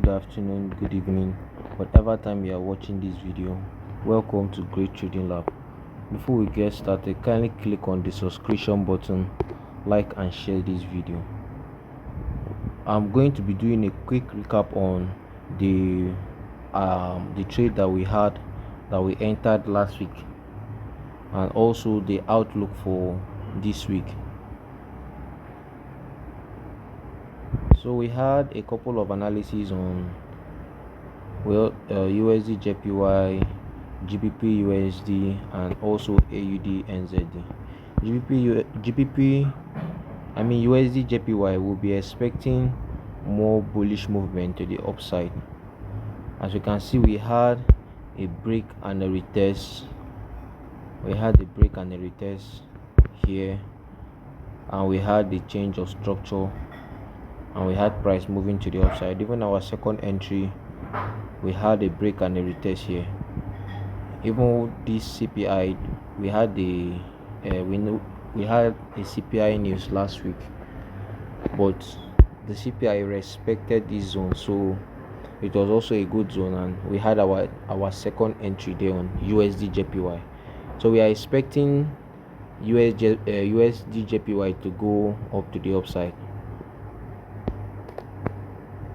good afternoon, good evening, whatever time you are watching this video. Welcome to Great Trading Lab. Before we get started, kindly click on the subscription button, like and share this video. I'm going to be doing a quick recap on the trade that we entered last week, and also the outlook for this week. So we had a couple of analyses on USD JPY, GBP USD, and also AUD NZD. USD JPY will be expecting more bullish movement to the upside. As you can see, we had a break and a retest. Here, and we had the change of structure, and we had price moving to the upside. Even our second entry, we had a break and a retest here. Even this CPI, we had a CPI news last week, but the CPI respected this zone, so it was also a good zone, and we had our second entry there on USD JPY. So we are expecting USD JPY to go up to the upside.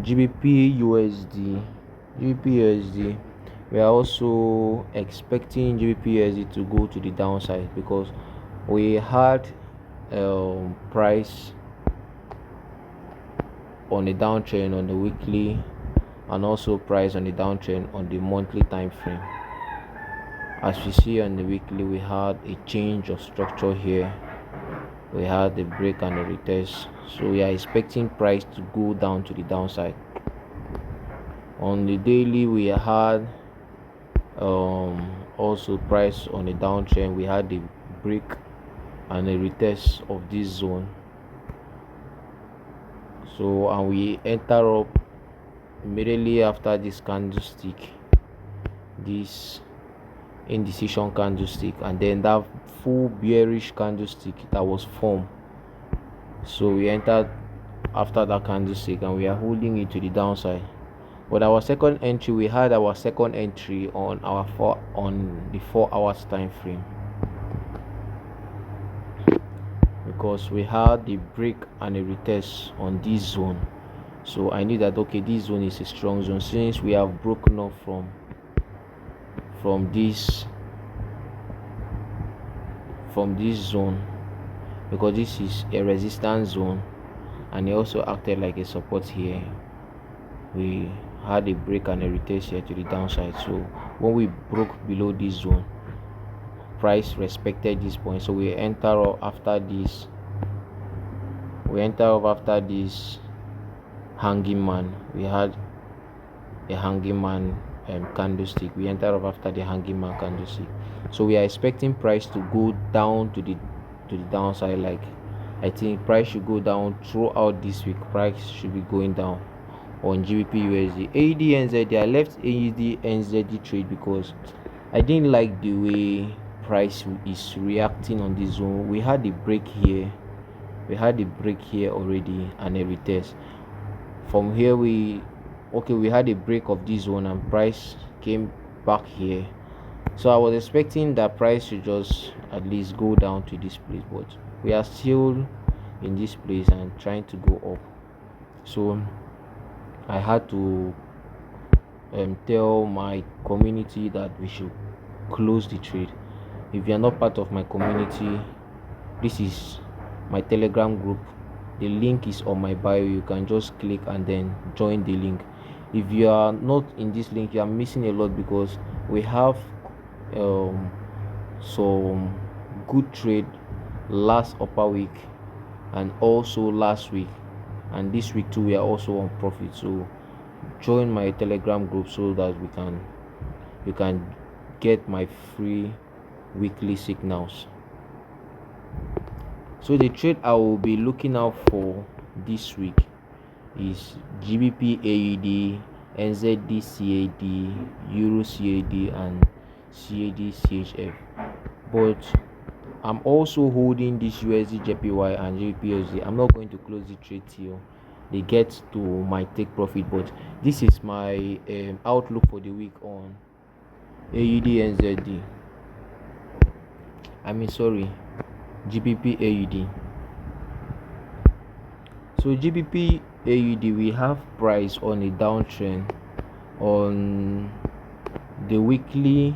GBP USD, we are also expecting GBP USD to go to the downside, because we had price on a downtrend on the weekly, and also price on the downtrend on the monthly time frame. As we see on the weekly, we had a change of structure here. We had a break and a retest, so we are expecting price to go down to the downside. On the daily, we had also price on a downtrend. We had a break and a retest of this zone, so and we enter up immediately after this candlestick, this indecision candlestick, and then that full bearish candlestick that was formed. So we entered after that candlestick, and we are holding it to the downside. But our second entry, we had our second entry on the 4 hours time frame, because we had the break and a retest on this zone. So I knew that, okay, this zone is a strong zone, since we have broken off from this zone, because this is a resistance zone, and it also acted like a support here. We had a break and a retest here to the downside. So when we broke below this zone, price respected this point, so we enter up after this hanging man. We had a hanging man candlestick. We enter up after the hanging man candlestick, so we are expecting price to go down to the downside. Like, I think price should go down throughout this week. Price should be going down on GBP USD. AUD NZD, I left AUD NZD trade because I didn't like the way price is reacting on this zone. We had a break here already, and a retest. From here, we had a break of this zone, and price came back here. So I was expecting that price should just at least go down to this place, but we are still in this place and trying to go up. So I had to tell my community that we should close the trade. If you are not part of my community, this is my Telegram group. The link is on my bio. You can just click and then join the link. If you are not in this link, you are missing a lot, because we have some good trade last upper week, and also last week, and this week too we are also on profit. So join my Telegram group so that you can get my free weekly signals. So the trade I will be looking out for this week is GBP AUD, NZD CAD, Euro CAD, and CAD CHF. But I'm also holding this USD JPY and GBP USD. I'm not going to close the trade till they get to my take profit. But this is my outlook for the week on AUD NZD. Sorry, GBP AUD. So GBP AUD, we have price on a downtrend on the weekly.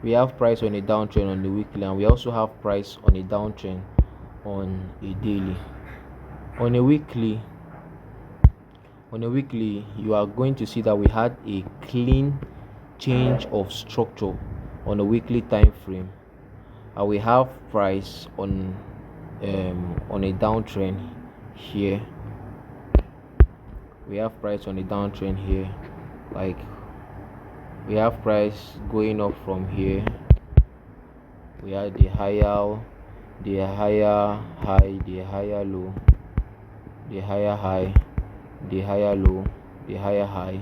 We have price on a downtrend on the weekly, and we also have price on a downtrend on a daily. On a weekly, you are going to see that we had a clean change of structure on a weekly time frame, and we have price on a downtrend here. We have price on a downtrend here, like we have price going up from here. We have the higher high, the higher low, the higher high, the higher low, the higher high,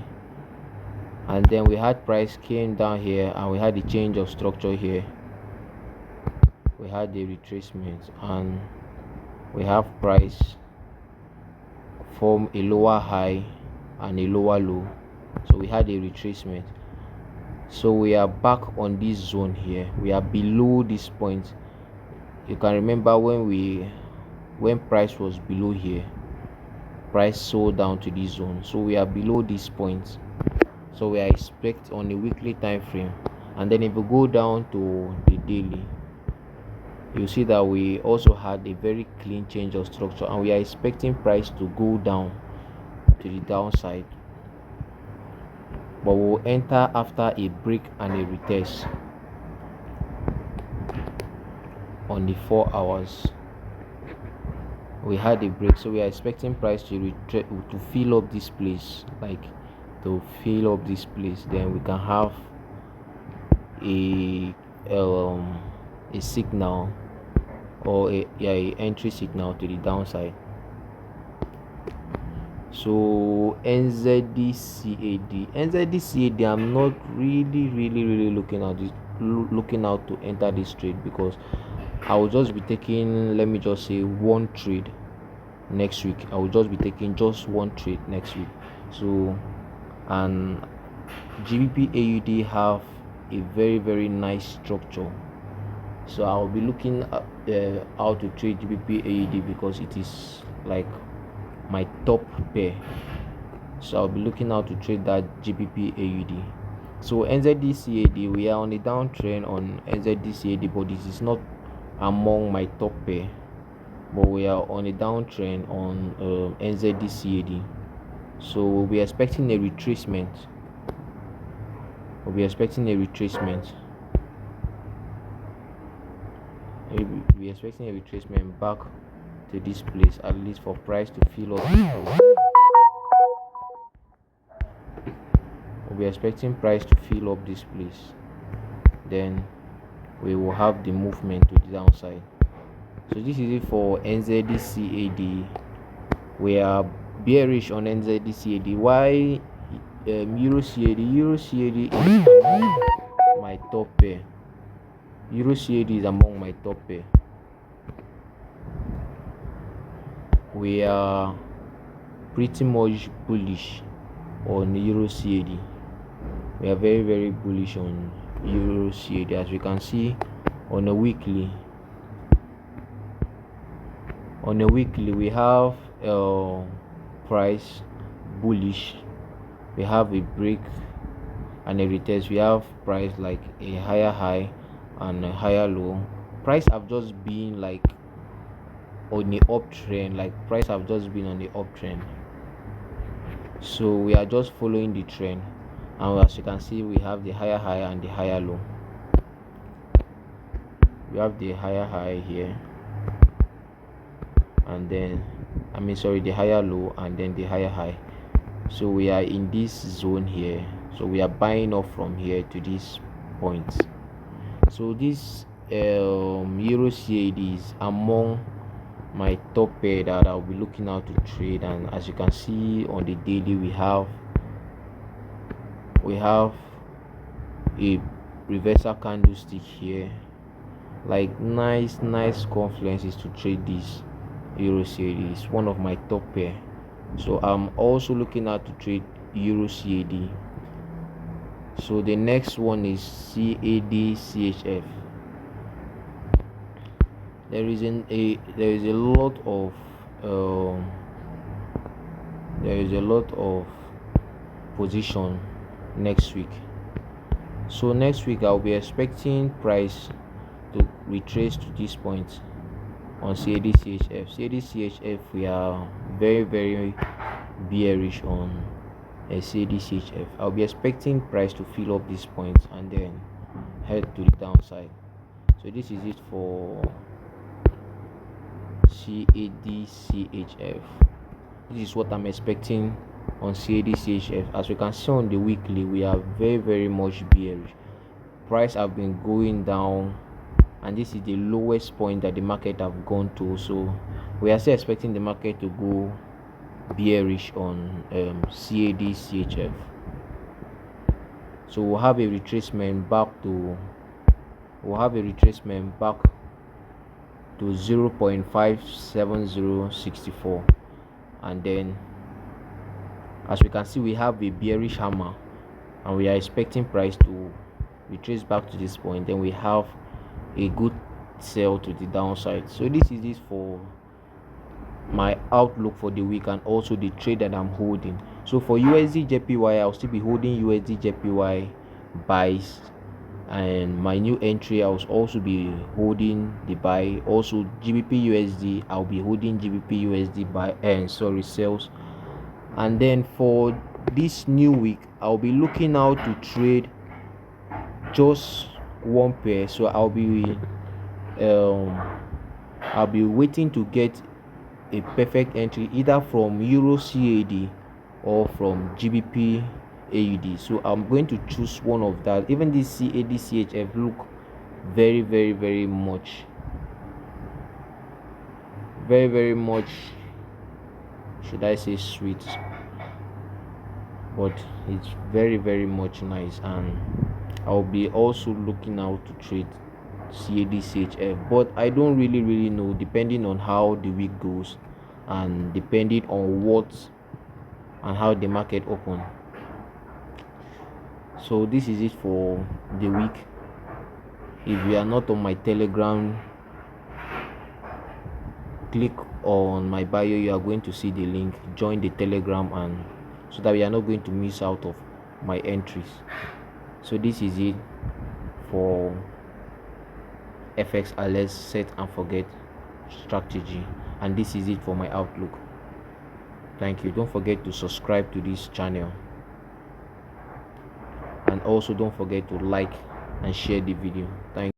and then we had price came down here, and we had the change of structure here. We had the retracement, and we have price form a lower high and a lower low. So we had a retracement. So we are back on this zone here. We are below this point. You can remember when price was below here, price sold down to this zone. So we are below this point. So we are expect on a weekly time frame, and then if we go down to the daily, you see that we also had a very clean change of structure, and we are expecting price to go down to the downside, but we'll enter after a break and a retest on the 4 hours. We had a break, so we are expecting price to fill up this place, then we can have a signal, or a entry signal to the downside. So NZD-CAD, I'm not really looking out to enter this trade, because I will just be taking, let me just say, one trade next week. I will just be taking just one trade next week. So, and GBP AUD have a very nice structure, so I'll be looking at how to trade GBP AUD, because it is like my top pair. So I'll be looking how to trade that GBP AUD. So NZD-CAD, we are on a downtrend on NZD-CAD, but this is not among my top pair, but we are on a downtrend on NZD-CAD. So we'll be expecting a retracement. We'll be expecting a retracement back to this place, at least for price to fill up this place. We'll be expecting price to fill up this place, then we will have the movement to the downside. So this is it for NZD-CAD. We are bearish on NZD-CAD. Why Euro-CAD? Euro-CAD is among my top pair. Euro-CAD is among my top pair. We are pretty much bullish on Euro-CAD. We are very bullish on Euro-CAD, as we can see on a weekly. On a weekly, we have price bullish. We have a break and a retest. We have price like a higher high and a higher low. Price have just been like on the uptrend, so we are just following the trend, and as you can see, we have the higher high and the higher low. We have the higher high here, and then the higher low and then the higher high. So we are in this zone here, so we are buying off from here to this point. So this Euro-CAD is among my top pair that I'll be looking out to trade. And as you can see on the daily, we have a reversal candlestick here, like nice confluences to trade this Euro-CAD. Is one of my top pair. So I'm also looking at to trade Euro CAD. So the next one is CAD CHF. There is a lot of um, there is a lot of position next week. So next week I'll be expecting price to retrace to this point on CAD CHF. CAD CHF, we are very bearish on CAD CHF. I'll be expecting price to fill up this point and then head to the downside. So this is it for CAD CHF. This is what I'm expecting on CAD CHF. As we can see on the weekly, we are very much bearish. Price have been going down, and this is the lowest point that the market have gone to. So we are still expecting the market to go bearish on CAD CHF. So we'll have a retracement back to 0.57064, and then as we can see, we have a bearish hammer, and we are expecting price to retrace back to this point. Then we have a good sell to the downside. So this is it for my outlook for the week and also the trade that I'm holding. So for USD JPY, I'll still be holding USD JPY buys, and my new entry I'll also be holding the buy. Also GBP USD, I'll be holding GBP USD buy and sales. And then for this new week, I'll be looking out to trade just one pair. So I'll be waiting to get a perfect entry either from Euro CAD or from GBP AUD. So I'm going to choose one of that. Even this CAD CHF look very much should I say sweet, but it's very much nice. And I'll be also looking out to trade CAD CHF, but I don't really know, depending on how the week goes and depending on what and how the market open. So this is it for the week. If you are not on my Telegram, click on my bio, you are going to see the link. Join the Telegram, and so that we are not going to miss out of my entries. So this is it for fxalexg set and forget strategy, and this is it for my outlook. Thank you. Don't forget to subscribe to this channel, and also don't forget to like and share the video. Thank you.